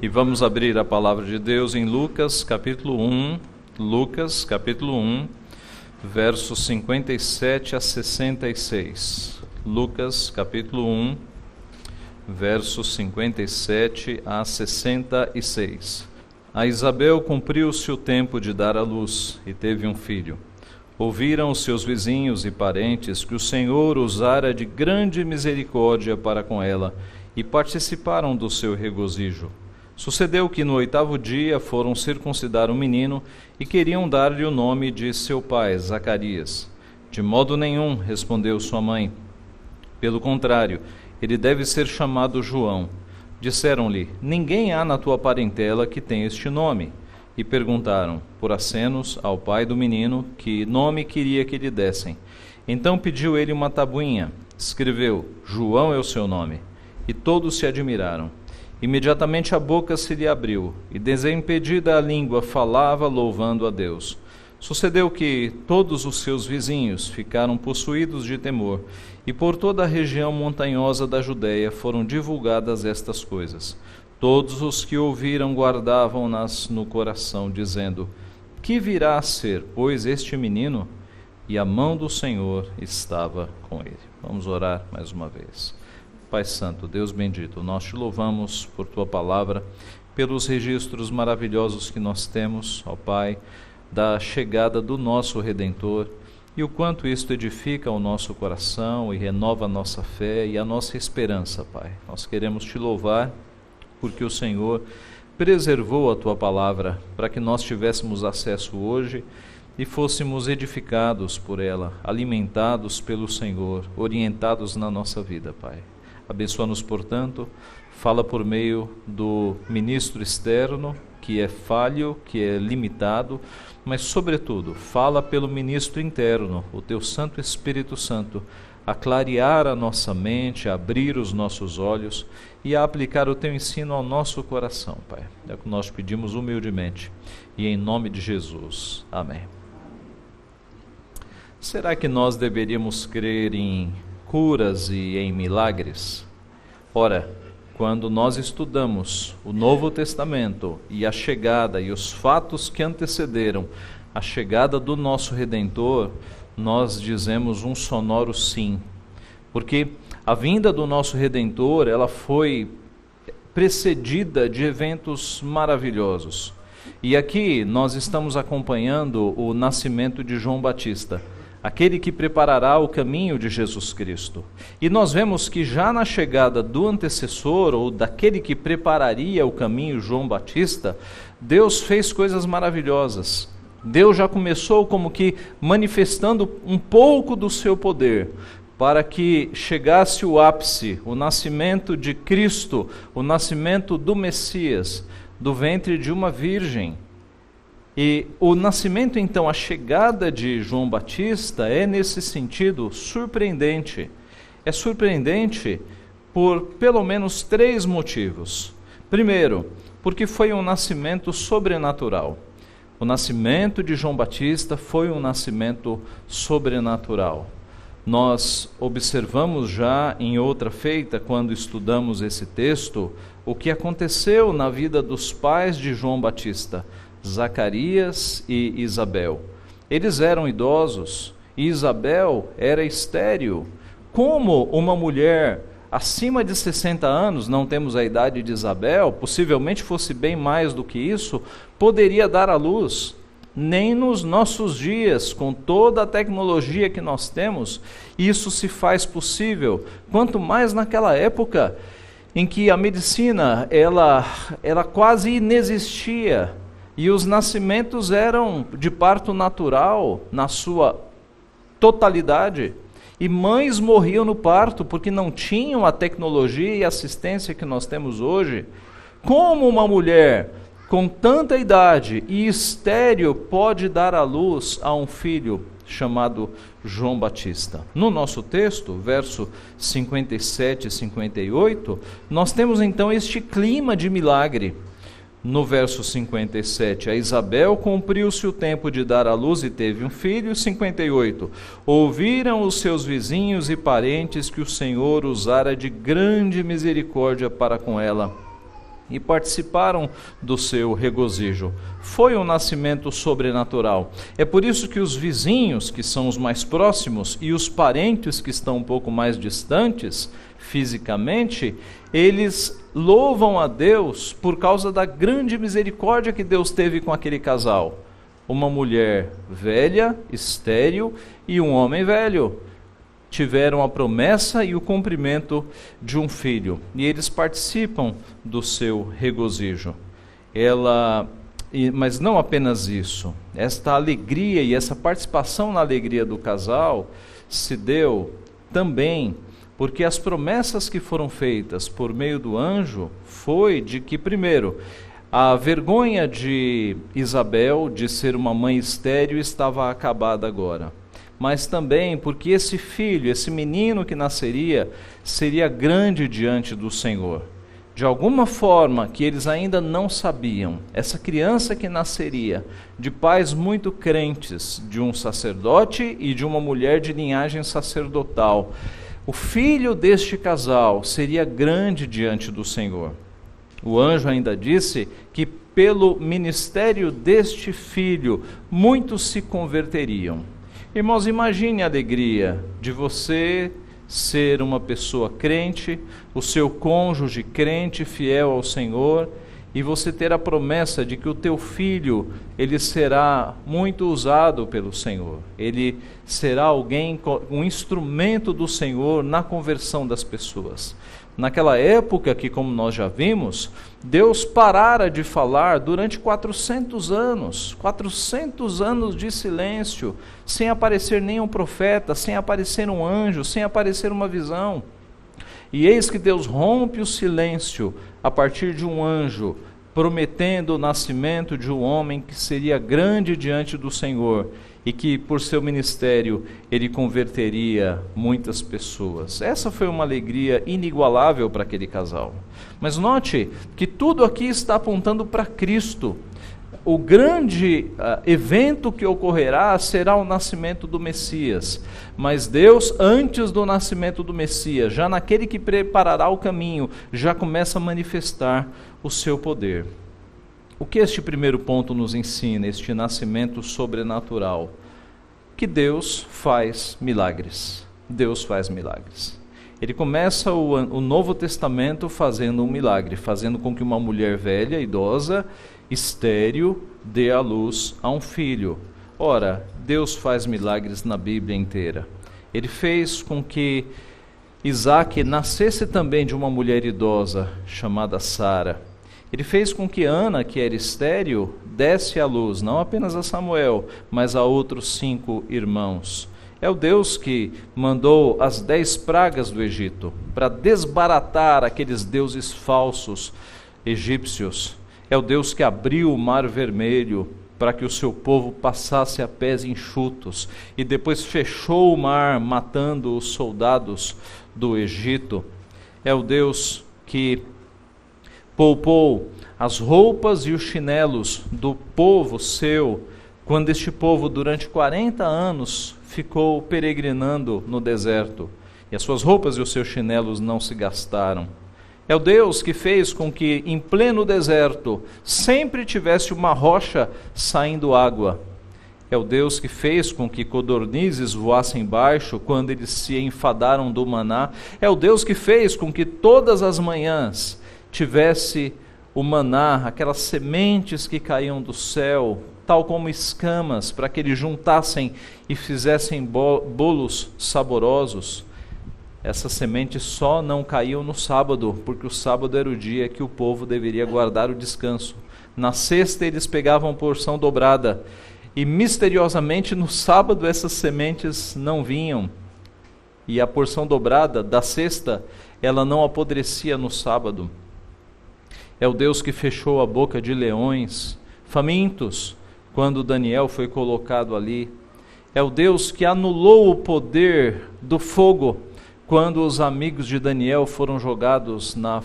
E vamos abrir a palavra de Deus em Lucas capítulo 1, versos 57 a 66. Lucas capítulo 1, versos 57 a 66. A Isabel cumpriu-se o tempo de dar à luz e teve um filho. Ouviram os seus vizinhos e parentes que o Senhor usara de grande misericórdia para com ela e participaram do seu regozijo. Sucedeu que no 8º dia foram circuncidar o menino e queriam dar-lhe o nome de seu pai, Zacarias. De modo nenhum, respondeu sua mãe. Pelo contrário, ele deve ser chamado João. Disseram-lhe: ninguém há na tua parentela que tenha este nome. E perguntaram, por acenos, ao pai do menino, que nome queria que lhe dessem. Então pediu ele uma tabuinha. Escreveu: João é o seu nome. E todos se admiraram. Imediatamente a boca se lhe abriu, e desimpedida a língua falava, louvando a Deus. Sucedeu que todos os seus vizinhos ficaram possuídos de temor, e por toda a região montanhosa da Judéia foram divulgadas estas coisas. Todos os que ouviram guardavam-nas no coração, dizendo: que virá a ser, pois, este menino? E a mão do Senhor estava com ele. Vamos orar mais uma vez. Pai Santo, Deus bendito, nós te louvamos por tua palavra, pelos registros maravilhosos que nós temos, ó Pai, da chegada do nosso Redentor, e o quanto isto edifica o nosso coração e renova a nossa fé e a nossa esperança, Pai. Nós queremos te louvar porque o Senhor preservou a tua palavra para que nós tivéssemos acesso hoje e fôssemos edificados por ela, alimentados pelo Senhor, orientados na nossa vida, Pai. Abençoa-nos, portanto, fala por meio do ministro externo, que é falho, que é limitado, mas, sobretudo, fala pelo ministro interno, o teu Santo Espírito Santo, a clarear a nossa mente, a abrir os nossos olhos e a aplicar o teu ensino ao nosso coração, Pai. É o que nós pedimos humildemente e em nome de Jesus. Amém. Será que nós deveríamos crer em curas e em milagres? Ora, quando nós estudamos o Novo Testamento e a chegada e os fatos que antecederam a chegada do nosso Redentor, nós dizemos um sonoro sim, porque a vinda do nosso Redentor, ela foi precedida de eventos maravilhosos. E aqui nós estamos acompanhando o nascimento de João Batista, aquele que preparará o caminho de Jesus Cristo. E nós vemos que já na chegada do antecessor, ou daquele que prepararia o caminho, João Batista, Deus fez coisas maravilhosas. Deus já começou como que manifestando um pouco do seu poder, para que chegasse o ápice, o nascimento de Cristo, o nascimento do Messias, do ventre de uma virgem. E o nascimento, então, a chegada de João Batista é, nesse sentido, surpreendente. É surpreendente por pelo menos 3 motivos. Primeiro, porque foi um nascimento sobrenatural. O nascimento de João Batista foi um nascimento sobrenatural. Nós observamos já em outra feita, quando estudamos esse texto, o que aconteceu na vida dos pais de João Batista, Zacarias e Isabel. Eles eram idosos e Isabel era estéril. Como uma mulher acima de 60 anos, não temos a idade de Isabel, possivelmente fosse bem mais do que isso, poderia dar à luz? Nem nos nossos dias, com toda a tecnologia que nós temos, isso se faz possível. Quanto mais naquela época em que a medicina ela quase inexistia, e os nascimentos eram de parto natural na sua totalidade. E mães morriam no parto porque não tinham a tecnologia e assistência que nós temos hoje. Como uma mulher com tanta idade e estéril pode dar à luz a um filho chamado João Batista? No nosso texto, verso 57 e 58, nós temos então este clima de milagre. No verso 57, a Isabel cumpriu-se o tempo de dar à luz e teve um filho. 58, ouviram os seus vizinhos e parentes que o Senhor usara de grande misericórdia para com ela e participaram do seu regozijo. Foi um nascimento sobrenatural. É por isso que os vizinhos, que são os mais próximos, e os parentes que estão um pouco mais distantes fisicamente, eles louvam a Deus por causa da grande misericórdia que Deus teve com aquele casal. Uma mulher velha, estéril, e um homem velho tiveram a promessa e o cumprimento de um filho, e eles participam do seu regozijo. Mas não apenas isso, esta alegria e essa participação na alegria do casal se deu também porque as promessas que foram feitas por meio do anjo foi de que, primeiro, a vergonha de Isabel de ser uma mãe estéril estava acabada agora, mas também porque esse filho, esse menino que nasceria, seria grande diante do Senhor. De alguma forma que eles ainda não sabiam, essa criança que nasceria de pais muito crentes, de um sacerdote e de uma mulher de linhagem sacerdotal, o filho deste casal seria grande diante do Senhor. O anjo ainda disse que pelo ministério deste filho muitos se converteriam. Irmãos, imagine a alegria de você ser uma pessoa crente, o seu cônjuge crente, fiel ao Senhor, e você ter a promessa de que o teu filho, ele será muito usado pelo Senhor. Ele será um instrumento do Senhor na conversão das pessoas. Naquela época que, como nós já vimos, Deus parara de falar durante 400 anos de silêncio, sem aparecer nenhum profeta, sem aparecer um anjo, sem aparecer uma visão. E eis que Deus rompe o silêncio a partir de um anjo, prometendo o nascimento de um homem que seria grande diante do Senhor e que por seu ministério ele converteria muitas pessoas. Essa foi uma alegria inigualável para aquele casal. Mas note que tudo aqui está apontando para Cristo. O grande evento que ocorrerá será o nascimento do Messias. Mas Deus, antes do nascimento do Messias, já naquele que preparará o caminho, já começa a manifestar o seu poder. O que este primeiro ponto nos ensina, este nascimento sobrenatural? Que Deus faz milagres. Deus faz milagres. Ele começa o Novo Testamento fazendo um milagre, fazendo com que uma mulher velha, idosa, estéril, dê à luz a um filho. Ora, Deus faz milagres na Bíblia inteira. Ele fez com que Isaac nascesse também de uma mulher idosa chamada Sara. Ele fez com que Ana, que era estéril, desse à luz, não apenas a Samuel, mas a outros 5 irmãos. É o Deus que mandou as 10 pragas do Egito para desbaratar aqueles deuses falsos egípcios. É o Deus que abriu o Mar Vermelho para que o seu povo passasse a pés enxutos e depois fechou o mar, matando os soldados do Egito. É o Deus que poupou as roupas e os chinelos do povo seu, quando este povo durante 40 anos ficou peregrinando no deserto, e as suas roupas e os seus chinelos não se gastaram. É o Deus que fez com que em pleno deserto sempre tivesse uma rocha saindo água. É o Deus que fez com que codornizes voassem baixo quando eles se enfadaram do maná. É o Deus que fez com que todas as manhãs tivesse o maná, aquelas sementes que caíam do céu, tal como escamas, para que eles juntassem e fizessem bolos saborosos. Essas sementes só não caíam no sábado, porque o sábado era o dia que o povo deveria guardar o descanso. Na sexta eles pegavam porção dobrada, e misteriosamente no sábado essas sementes não vinham. E a porção dobrada da sexta, ela não apodrecia no sábado. É o Deus que fechou a boca de leões famintos, quando Daniel foi colocado ali. É o Deus que anulou o poder do fogo, quando os amigos de Daniel foram jogados na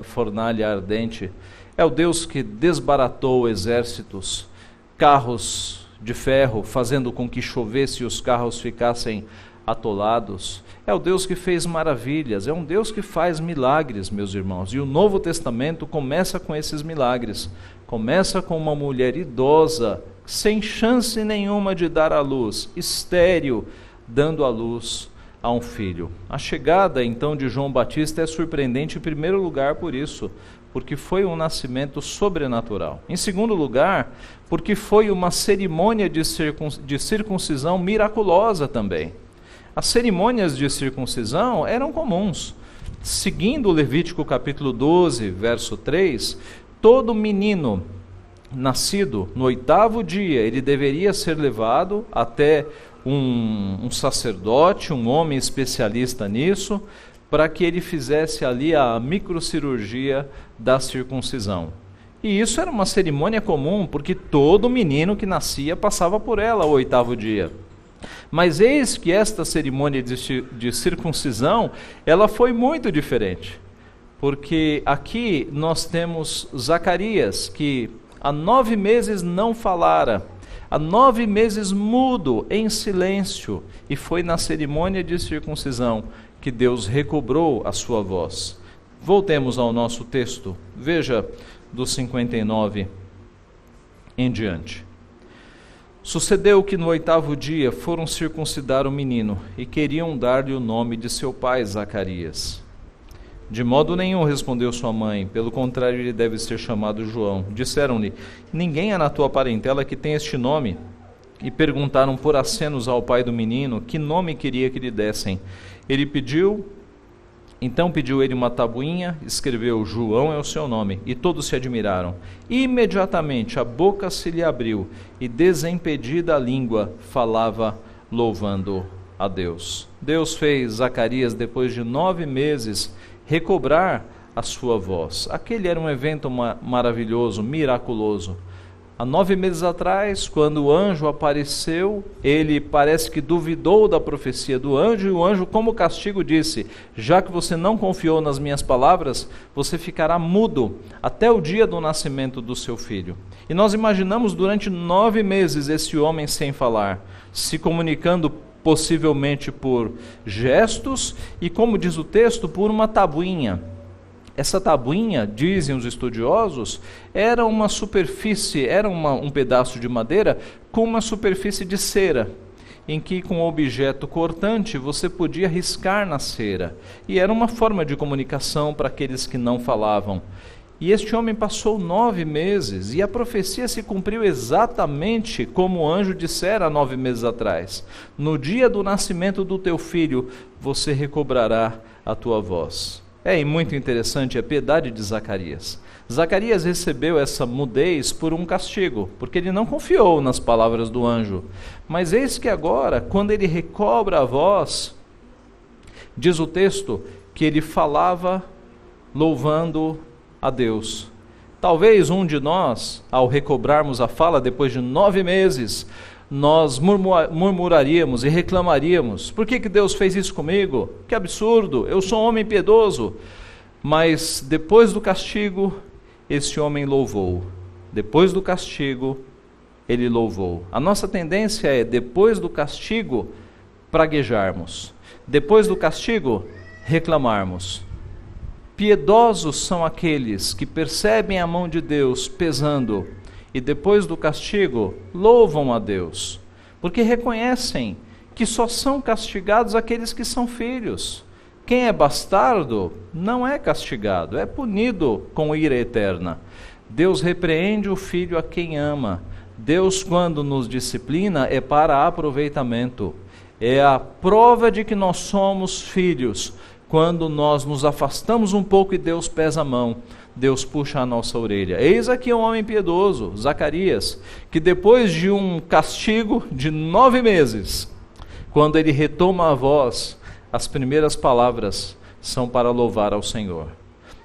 fornalha ardente. É o Deus que desbaratou exércitos, carros de ferro, fazendo com que chovesse e os carros ficassem atolados. É o Deus que fez maravilhas, é um Deus que faz milagres, meus irmãos. E o Novo Testamento começa com esses milagres. Começa com uma mulher idosa, sem chance nenhuma de dar à luz, estéril, dando à luz a um filho. A chegada então de João Batista é surpreendente em primeiro lugar por isso, porque foi um nascimento sobrenatural. Em segundo lugar, porque foi uma cerimônia de circuncisão miraculosa também. As cerimônias de circuncisão eram comuns. Seguindo o Levítico capítulo 12, verso 3, todo menino nascido no 8º dia, ele deveria ser levado até um sacerdote, um homem especialista nisso, para que ele fizesse ali a microcirurgia da circuncisão. E isso era uma cerimônia comum, porque todo menino que nascia passava por ela ao 8º dia. Mas eis que esta cerimônia de circuncisão, ela foi muito diferente. Porque aqui nós temos Zacarias, que há 9 meses não falara, há 9 meses mudo, em silêncio, e foi na cerimônia de circuncisão que Deus recobrou a sua voz. Voltemos ao nosso texto, veja do 59 em diante. Sucedeu que no 8º dia foram circuncidar o menino e queriam dar-lhe o nome de seu pai Zacarias. De modo nenhum, respondeu sua mãe, pelo contrário, ele deve ser chamado João. Disseram-lhe, ninguém há na tua parentela que tenha este nome. E perguntaram por acenos ao pai do menino que nome queria que lhe dessem. Então pediu ele uma tabuinha, escreveu, João é o seu nome, e todos se admiraram. Imediatamente a boca se lhe abriu, e desimpedida a língua, falava, louvando a Deus. Deus fez Zacarias, depois de 9 meses, recobrar a sua voz. Aquele era um evento maravilhoso, miraculoso. Há 9 meses atrás, quando o anjo apareceu, ele parece que duvidou da profecia do anjo, e o anjo, como castigo, disse, já que você não confiou nas minhas palavras, você ficará mudo até o dia do nascimento do seu filho. E nós imaginamos durante 9 meses esse homem sem falar, se comunicando possivelmente por gestos e, como diz o texto, por uma tabuinha. Essa tabuinha, dizem os estudiosos, era uma superfície, era um pedaço de madeira com uma superfície de cera, em que com um objeto cortante você podia riscar na cera. E era uma forma de comunicação para aqueles que não falavam. E este homem passou 9 meses, e a profecia se cumpriu exatamente como o anjo dissera há 9 meses atrás. No dia do nascimento do teu filho, você recobrará a tua voz. É muito interessante a piedade de Zacarias. Zacarias recebeu essa mudez por um castigo, porque ele não confiou nas palavras do anjo. Mas eis que agora, quando ele recobra a voz, diz o texto que ele falava louvando a Deus. Talvez um de nós, ao recobrarmos a fala depois de 9 meses, nós murmuraríamos e reclamaríamos, por que Deus fez isso comigo? Que absurdo, eu sou um homem piedoso. Mas depois do castigo, esse homem louvou. Depois do castigo, ele louvou. A nossa tendência é, depois do castigo, praguejarmos. Depois do castigo, reclamarmos. Piedosos são aqueles que percebem a mão de Deus pesando e depois do castigo louvam a Deus, porque reconhecem que só são castigados aqueles que são filhos. Quem é bastardo não é castigado, é punido com ira eterna. Deus repreende o filho a quem ama. Deus, quando nos disciplina, é para aproveitamento. É a prova de que nós somos filhos. Quando nós nos afastamos um pouco e Deus pesa a mão, Deus puxa a nossa orelha. Eis aqui um homem piedoso, Zacarias, que depois de um castigo de 9 meses, quando ele retoma a voz, as primeiras palavras são para louvar ao Senhor.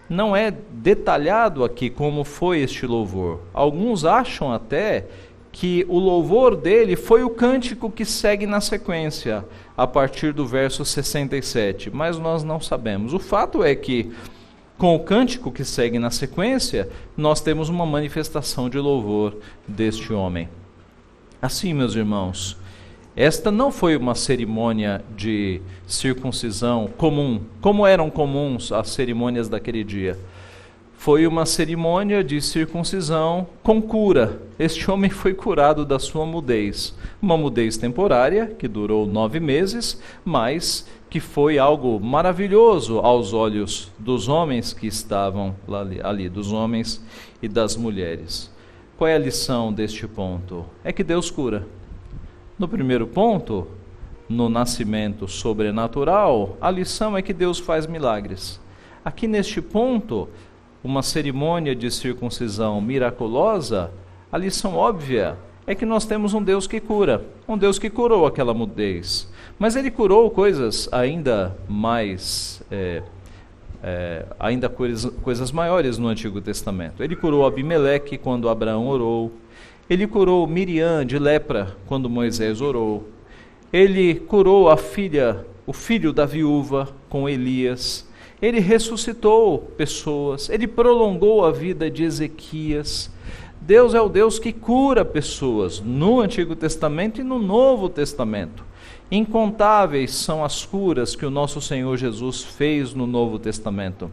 Não é detalhado aqui como foi este louvor. Alguns acham até que o louvor dele foi o cântico que segue na sequência, a partir do verso 67, mas nós não sabemos. O fato é que, com o cântico que segue na sequência, nós temos uma manifestação de louvor deste homem. Assim, meus irmãos, Esta não foi uma cerimônia de circuncisão comum, como eram comuns as cerimônias daquele dia. Foi uma cerimônia de circuncisão com cura. Este homem foi curado da sua mudez. Uma mudez temporária, que durou 9 meses, mas que foi algo maravilhoso aos olhos dos homens que estavam ali, dos homens e das mulheres. Qual é a lição deste ponto? É que Deus cura. No primeiro ponto, no nascimento sobrenatural, a lição é que Deus faz milagres. Aqui neste ponto, uma cerimônia de circuncisão miraculosa, a lição óbvia é que nós temos um Deus que cura, um Deus que curou aquela mudez. Mas Ele curou coisas ainda mais, coisas maiores no Antigo Testamento. Ele curou Abimeleque quando Abraão orou. Ele curou Miriam de lepra quando Moisés orou. Ele curou o filho da viúva com Elias. Ele ressuscitou pessoas, ele prolongou a vida de Ezequias. Deus é o Deus que cura pessoas no Antigo Testamento e no Novo Testamento. Incontáveis são as curas que o nosso Senhor Jesus fez no Novo Testamento.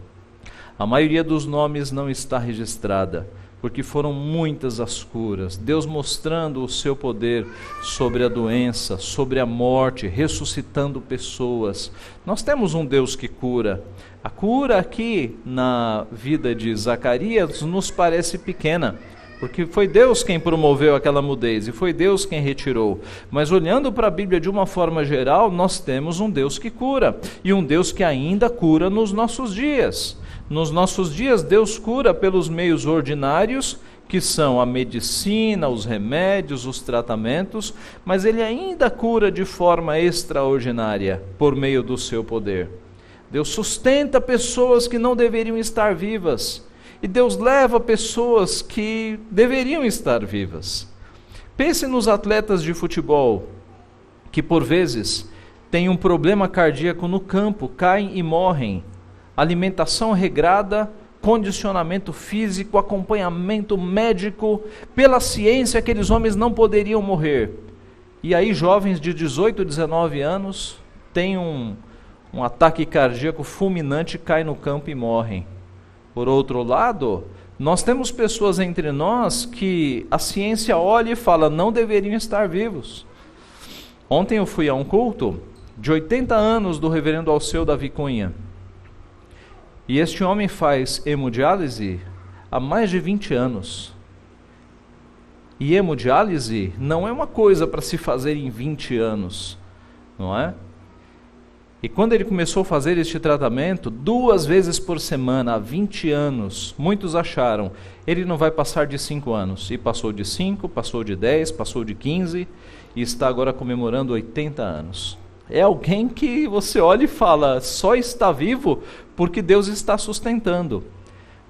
A maioria dos nomes não está registrada, porque foram muitas as curas, Deus mostrando o seu poder sobre a doença, sobre a morte, ressuscitando pessoas. Nós temos um Deus que cura. A cura aqui na vida de Zacarias nos parece pequena, porque foi Deus quem promoveu aquela mudez e foi Deus quem retirou. Mas olhando para a Bíblia de uma forma geral, nós temos um Deus que cura e um Deus que ainda cura nos nossos dias. Nos nossos dias, Deus cura pelos meios ordinários, que são a medicina, os remédios, os tratamentos, mas Ele ainda cura de forma extraordinária, por meio do seu poder. Deus sustenta pessoas que não deveriam estar vivas, e Deus leva pessoas que deveriam estar vivas. Pense nos atletas de futebol, que por vezes têm um problema cardíaco no campo, caem e morrem. Alimentação regrada, condicionamento físico, acompanhamento médico, pela ciência aqueles homens não poderiam morrer. E aí jovens de 18, 19 anos têm um ataque cardíaco fulminante, caem no campo e morrem. Por outro lado, nós temos pessoas entre nós que a ciência olha e fala, não deveriam estar vivos. Ontem eu fui a um culto de 80 anos do reverendo Alceu Davi Cunha. E este homem faz hemodiálise há mais de 20 anos. E hemodiálise não é uma coisa para se fazer em 20 anos, não é? E quando ele começou a fazer este tratamento, 2 vezes por semana, há 20 anos, muitos acharam, ele não vai passar de 5 anos. E passou de 5, passou de 10, passou de 15, e está agora comemorando 80 anos. É alguém que você olha e fala, só está vivo porque Deus está sustentando.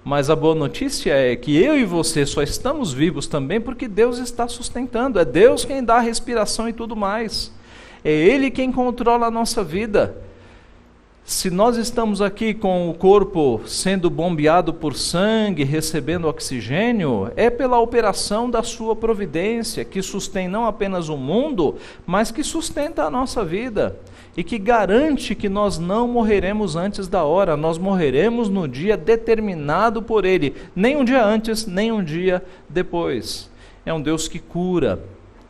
Mas a boa notícia é que eu e você só estamos vivos também porque Deus está sustentando. É Deus quem dá a respiração e tudo mais. É Ele quem controla a nossa vida. Se nós estamos aqui com o corpo sendo bombeado por sangue, recebendo oxigênio, é pela operação da sua providência, que sustém não apenas o mundo, mas que sustenta a nossa vida, e que garante que nós não morreremos antes da hora, nós morreremos no dia determinado por Ele, nem um dia antes, nem um dia depois. É um Deus que cura,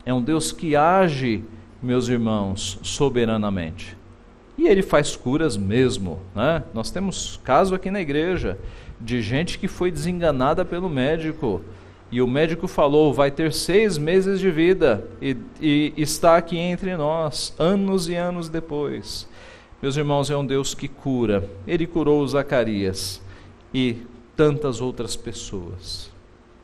é um Deus que age, meus irmãos, soberanamente. E Ele faz curas mesmo, né? Nós temos caso aqui na igreja de gente que foi desenganada pelo médico, e o médico falou, vai ter 6 meses de vida, e está aqui entre nós, anos e anos depois. Meus irmãos, é um Deus que cura. Ele curou Zacarias e tantas outras pessoas.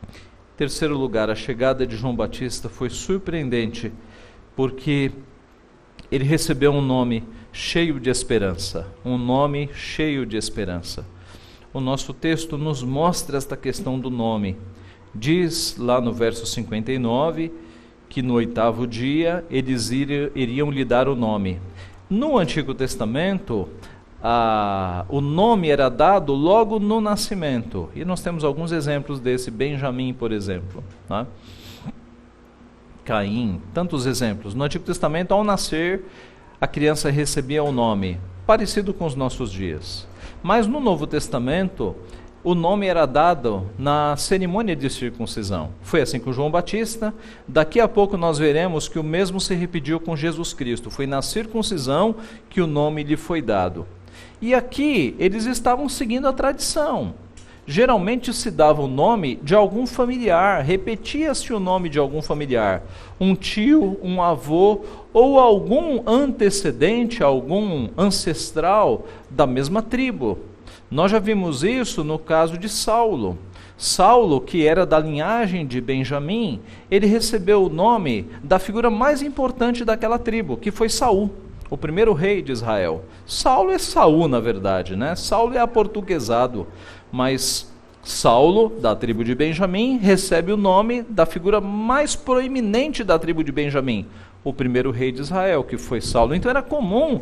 Em terceiro lugar, a chegada de João Batista foi surpreendente, porque ele recebeu um nome cheio de esperança, um nome cheio de esperança. O nosso texto nos mostra esta questão do nome. Diz lá no verso 59 que no 8º dia eles iriam lhe dar o nome. No Antigo Testamento, o nome era dado logo no nascimento, e nós temos alguns exemplos desse, Benjamim, por exemplo, né? Caim, tantos exemplos. No Antigo Testamento, ao nascer, a criança recebia um nome parecido com os nossos dias. Mas no Novo Testamento, o nome era dado na cerimônia de circuncisão. Foi assim com João Batista. Daqui a pouco nós veremos que o mesmo se repetiu com Jesus Cristo. Foi na circuncisão que o nome lhe foi dado. E aqui eles estavam seguindo a tradição. Geralmente se dava o nome de algum familiar, repetia-se o nome de algum familiar, um tio, um avô ou algum antecedente, algum ancestral da mesma tribo. Nós já vimos isso no caso de Saulo. Saulo, que era da linhagem de Benjamim, ele recebeu o nome da figura mais importante daquela tribo, que foi Saul, o primeiro rei de Israel. Saulo é Saul, na verdade, né? Saulo é aportuguesado, mas Saulo, da tribo de Benjamim, recebe o nome da figura mais proeminente da tribo de Benjamim, o primeiro rei de Israel, que foi Saulo. Então era comum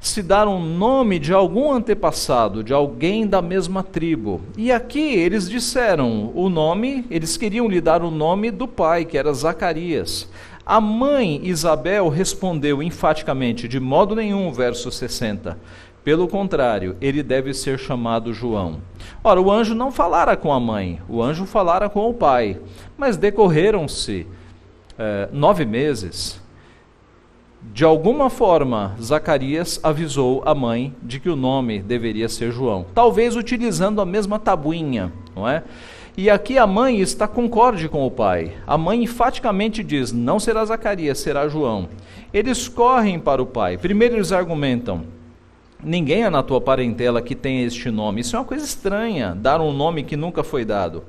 se dar um nome de algum antepassado, de alguém da mesma tribo. E aqui eles disseram o nome, eles queriam lhe dar o nome do pai, que era Zacarias. A mãe Isabel respondeu enfaticamente, de modo nenhum, verso 60. Pelo contrário, ele deve ser chamado João. Ora, o anjo não falara com a mãe, o anjo falara com o pai. Mas decorreram-se 9 meses. De alguma forma, Zacarias avisou a mãe de que o nome deveria ser João. Talvez utilizando a mesma tabuinha, não é? E aqui a mãe está concorde com o pai. A mãe enfaticamente diz, não será Zacarias, será João. Eles correm para o pai. Primeiro eles argumentam, ninguém é na tua parentela que tenha este nome. Isso é uma coisa estranha, dar um nome que nunca foi dado.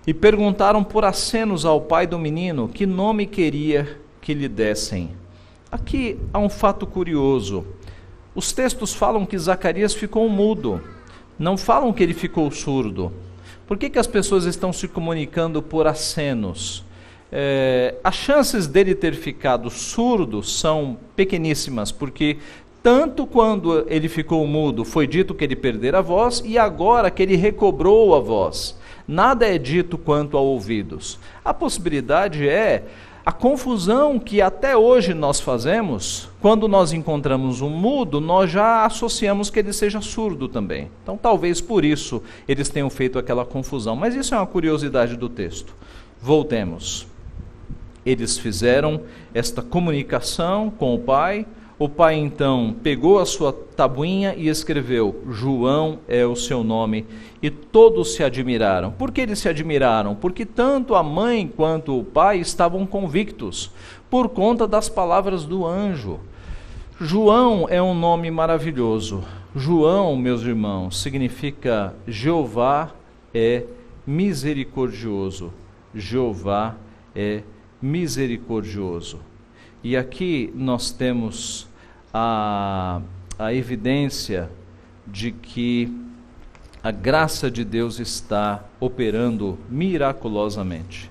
E perguntaram por acenos ao pai do menino que nome queria que lhe dessem. Aqui há um fato curioso. Os textos falam que Zacarias ficou mudo, não falam que ele ficou surdo. Por que as pessoas estão se comunicando por acenos? As chances dele ter ficado surdo são pequeníssimas, porque tanto quando ele ficou mudo, foi dito que ele perdera a voz, e agora que ele recobrou a voz. Nada é dito quanto a ouvidos. A possibilidade é a confusão que até hoje nós fazemos, quando nós encontramos um mudo, nós já associamos que ele seja surdo também. Então talvez por isso eles tenham feito aquela confusão. Mas isso é uma curiosidade do texto. Voltemos. Eles fizeram esta comunicação com o pai. O pai então pegou a sua tabuinha e escreveu, João é o seu nome, e todos se admiraram. Por que eles se admiraram? Porque tanto a mãe quanto o pai estavam convictos, por conta das palavras do anjo. João é um nome maravilhoso. João, meus irmãos, significa Jeová é misericordioso. Jeová é misericordioso. E aqui nós temos a evidência de que a graça de Deus está operando miraculosamente.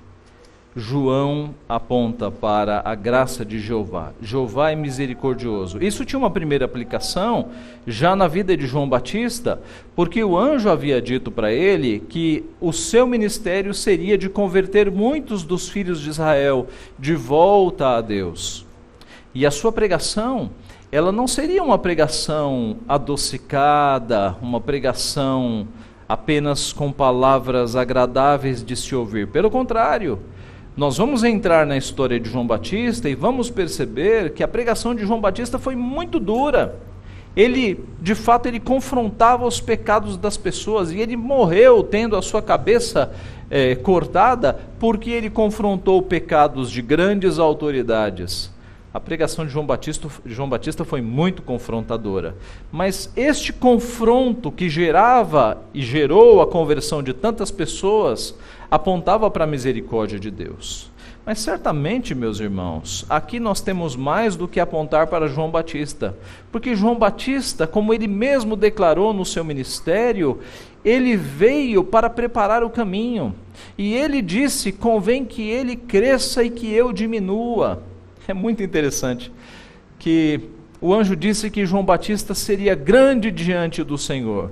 João aponta para a graça de Jeová. Jeová é misericordioso. Isso tinha uma primeira aplicação já na vida de João Batista, porque o anjo havia dito para ele que o seu ministério seria de converter muitos dos filhos de Israel de volta a Deus. E a sua pregação, ela não seria uma pregação adocicada, uma pregação apenas com palavras agradáveis de se ouvir. Pelo contrário, nós vamos entrar na história de João Batista e vamos perceber que a pregação de João Batista foi muito dura. Ele, de fato, ele confrontava os pecados das pessoas e ele morreu tendo a sua cabeça cortada porque ele confrontou pecados de grandes autoridades. A pregação de João Batista foi muito confrontadora. Mas este confronto que gerava e gerou a conversão de tantas pessoas apontava para a misericórdia de Deus. Mas certamente, meus irmãos, aqui nós temos mais do que apontar para João Batista. Porque João Batista, como ele mesmo declarou no seu ministério, ele veio para preparar o caminho. E ele disse, convém que ele cresça e que eu diminua. É muito interessante que o anjo disse que João Batista seria grande diante do Senhor.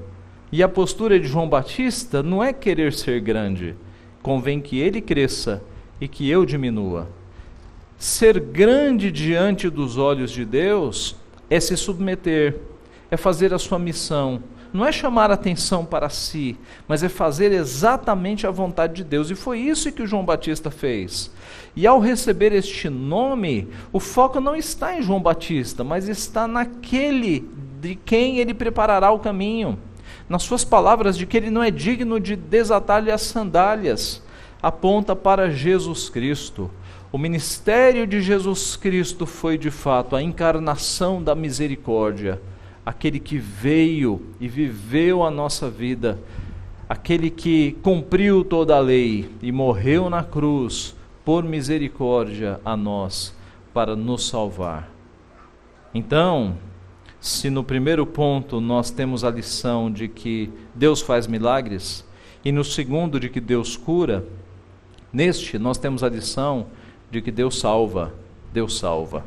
E a postura de João Batista não é querer ser grande. Convém que ele cresça e que eu diminua. Ser grande diante dos olhos de Deus é se submeter, é fazer a sua missão. Não é chamar atenção para si, mas é fazer exatamente a vontade de Deus. E foi isso que o João Batista fez. E ao receber este nome, o foco não está em João Batista, mas está naquele de quem ele preparará o caminho. Nas suas palavras, de que ele não é digno de desatar-lhe as sandálias, aponta para Jesus Cristo. O ministério de Jesus Cristo foi de fato a encarnação da misericórdia, aquele que veio e viveu a nossa vida, aquele que cumpriu toda a lei e morreu na cruz por misericórdia a nós, para nos salvar. Então, se no primeiro ponto nós temos a lição de que Deus faz milagres, e no segundo de que Deus cura, neste nós temos a lição de que Deus salva, Deus salva.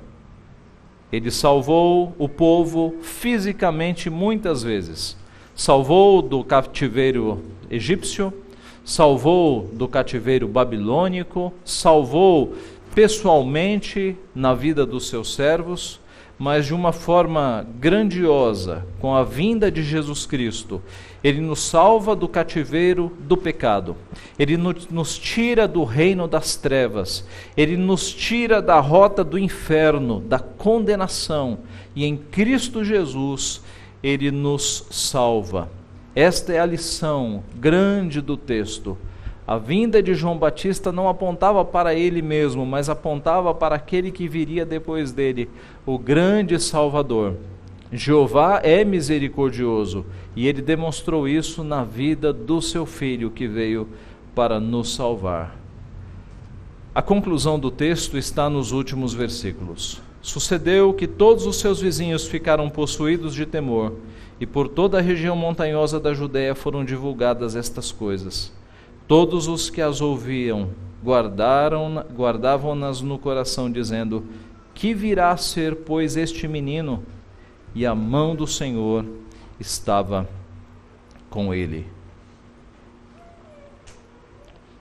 Ele salvou o povo fisicamente muitas vezes. Salvou do cativeiro egípcio, salvou do cativeiro babilônico, salvou pessoalmente na vida dos seus servos, mas de uma forma grandiosa, com a vinda de Jesus Cristo. Ele nos salva do cativeiro do pecado, Ele nos tira do reino das trevas, Ele nos tira da rota do inferno, da condenação, e em Cristo Jesus Ele nos salva. Esta é a lição grande do texto. A vinda de João Batista não apontava para ele mesmo, mas apontava para aquele que viria depois dele, o grande Salvador. Jeová é misericordioso, e ele demonstrou isso na vida do seu Filho, que veio para nos salvar. A conclusão do texto está nos últimos versículos. Sucedeu que todos os seus vizinhos ficaram possuídos de temor, e por toda a região montanhosa da Judéia foram divulgadas estas coisas. Todos os que as ouviam guardavam-nas no coração, dizendo: que virá a ser, pois, este menino? E a mão do Senhor estava com ele.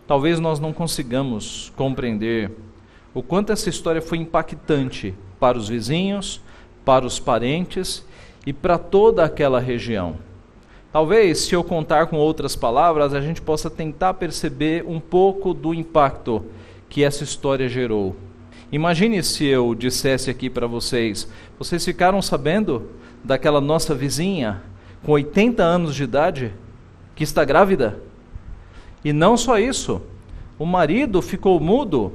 Talvez nós não consigamos compreender o quanto essa história foi impactante para os vizinhos, para os parentes e para toda aquela região. Talvez, se eu contar com outras palavras, a gente possa tentar perceber um pouco do impacto que essa história gerou. Imagine se eu dissesse aqui para vocês: vocês ficaram sabendo daquela nossa vizinha com 80 anos de idade que está grávida? E não só isso, o marido ficou mudo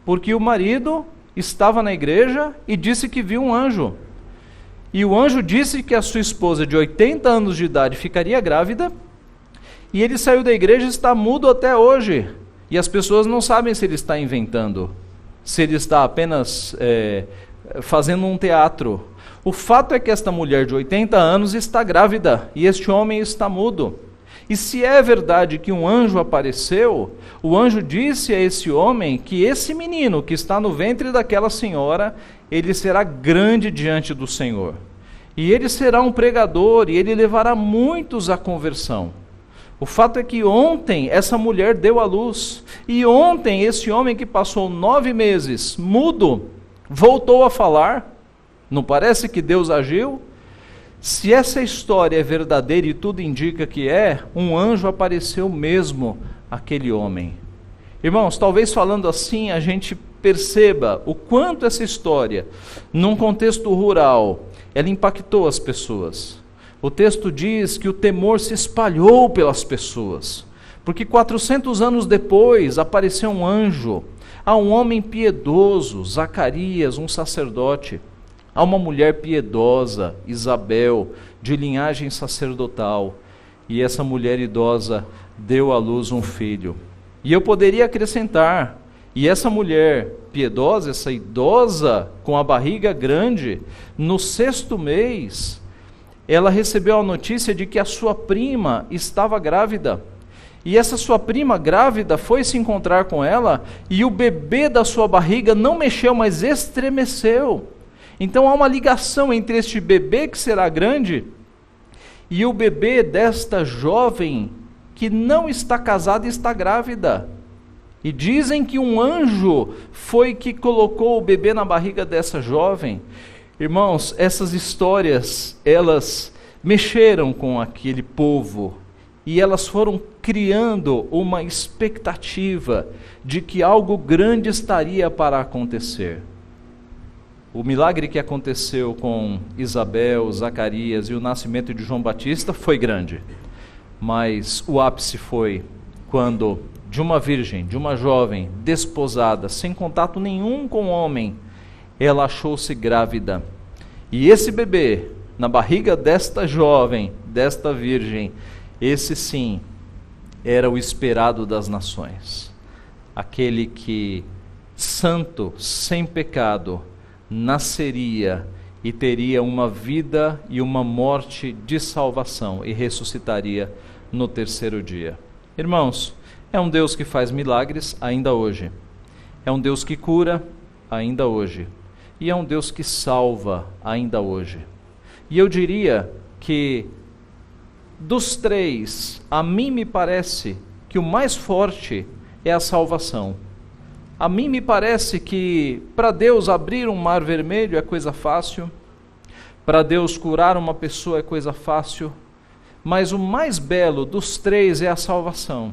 porque o marido estava na igreja e disse que viu um anjo. E o anjo disse que a sua esposa de 80 anos de idade ficaria grávida, e ele saiu da igreja e está mudo até hoje. E as pessoas não sabem se ele está inventando, se ele está apenas fazendo um teatro. O fato é que esta mulher de 80 anos está grávida, e este homem está mudo. E se é verdade que um anjo apareceu, o anjo disse a esse homem que esse menino que está no ventre daquela senhora, ele será grande diante do Senhor. E ele será um pregador, e ele levará muitos à conversão. O fato é que ontem essa mulher deu à luz, e ontem esse homem que passou 9 meses mudo, voltou a falar. Não parece que Deus agiu? Se essa história é verdadeira, e tudo indica que é, um anjo apareceu mesmo àquele homem. Irmãos, talvez falando assim a gente perceba o quanto essa história, num contexto rural, ela impactou as pessoas. O texto diz que o temor se espalhou pelas pessoas, porque 400 anos depois apareceu um anjo a um homem piedoso, Zacarias, um sacerdote, a uma mulher piedosa, Isabel, de linhagem sacerdotal, e essa mulher idosa deu à luz um filho. E eu poderia acrescentar, e essa mulher piedosa, essa idosa com a barriga grande, no 6º mês, ela recebeu a notícia de que a sua prima estava grávida. E essa sua prima grávida foi se encontrar com ela, e o bebê da sua barriga não mexeu, mas estremeceu. Então há uma ligação entre este bebê que será grande e o bebê desta jovem que não está casada e está grávida. E dizem que um anjo foi que colocou o bebê na barriga dessa jovem. Irmãos, essas histórias, elas mexeram com aquele povo e elas foram criando uma expectativa de que algo grande estaria para acontecer. O milagre que aconteceu com Isabel, Zacarias e o nascimento de João Batista foi grande, mas o ápice foi quando de uma virgem, de uma jovem desposada, sem contato nenhum com o homem, ela achou-se grávida. E esse bebê, na barriga desta jovem, desta virgem, esse sim, era o esperado das nações. Aquele que, santo, sem pecado, nasceria e teria uma vida e uma morte de salvação e ressuscitaria no terceiro dia. Irmãos, é um Deus que faz milagres ainda hoje. É um Deus que cura ainda hoje. E é um Deus que salva ainda hoje. E eu diria que dos três, a mim me parece que o mais forte é a salvação. A mim me parece que para Deus abrir um mar vermelho é coisa fácil, para Deus curar uma pessoa é coisa fácil, mas o mais belo dos três é a salvação.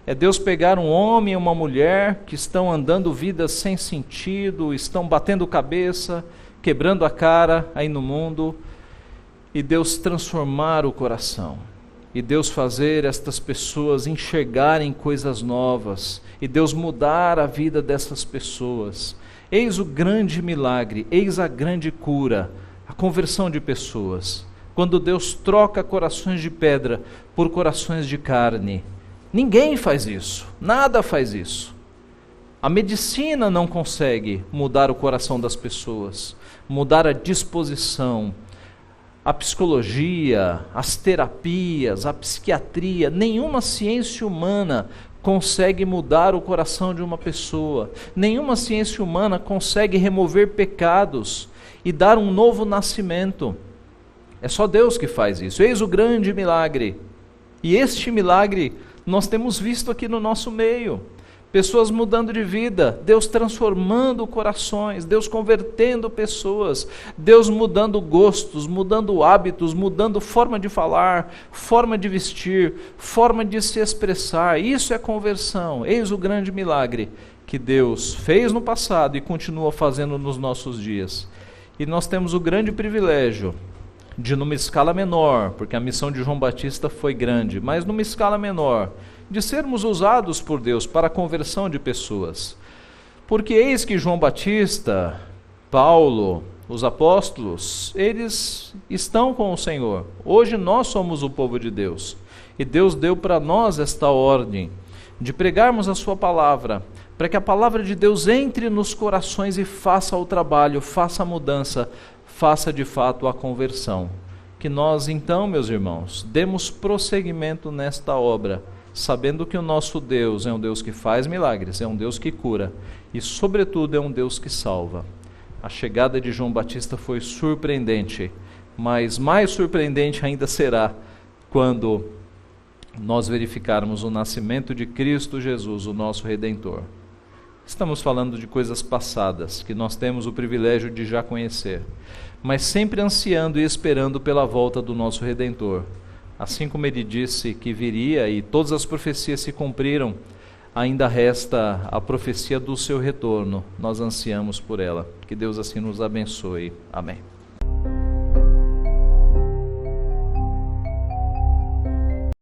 É Deus pegar um homem e uma mulher que estão andando vidas sem sentido, estão batendo cabeça, quebrando a cara aí no mundo, e Deus transformar o coração, e Deus fazer estas pessoas enxergarem coisas novas, e Deus mudar a vida dessas pessoas. Eis o grande milagre, eis a grande cura, a conversão de pessoas. Quando Deus troca corações de pedra por corações de carne. Ninguém faz isso, nada faz isso. A medicina não consegue mudar o coração das pessoas, mudar a disposição. A psicologia, as terapias, a psiquiatria, nenhuma ciência humana consegue mudar o coração de uma pessoa. Nenhuma ciência humana consegue remover pecados e dar um novo nascimento. É só Deus que faz isso. Eis o grande milagre. E este milagre nós temos visto aqui no nosso meio. Pessoas mudando de vida, Deus transformando corações, Deus convertendo pessoas, Deus mudando gostos, mudando hábitos, mudando forma de falar, forma de vestir, forma de se expressar. Isso é conversão. Eis o grande milagre que Deus fez no passado e continua fazendo nos nossos dias. E nós temos o grande privilégio de, numa escala menor, porque a missão de João Batista foi grande, mas numa escala menor, de sermos usados por Deus para a conversão de pessoas. Porque eis que João Batista, Paulo, os apóstolos, eles estão com o Senhor. Hoje nós somos o povo de Deus. E Deus deu para nós esta ordem de pregarmos a sua palavra, para que a palavra de Deus entre nos corações e faça o trabalho, faça a mudança, faça de fato a conversão. Que nós então, meus irmãos, demos prosseguimento nesta obra, sabendo que o nosso Deus é um Deus que faz milagres, é um Deus que cura e, sobretudo, é um Deus que salva. A chegada de João Batista foi surpreendente, mas mais surpreendente ainda será quando nós verificarmos o nascimento de Cristo Jesus, o nosso Redentor. Estamos falando de coisas passadas, que nós temos o privilégio de já conhecer, mas sempre ansiando e esperando pela volta do nosso Redentor. Assim como ele disse que viria e todas as profecias se cumpriram, ainda resta a profecia do seu retorno. Nós ansiamos por ela. Que Deus assim nos abençoe. Amém.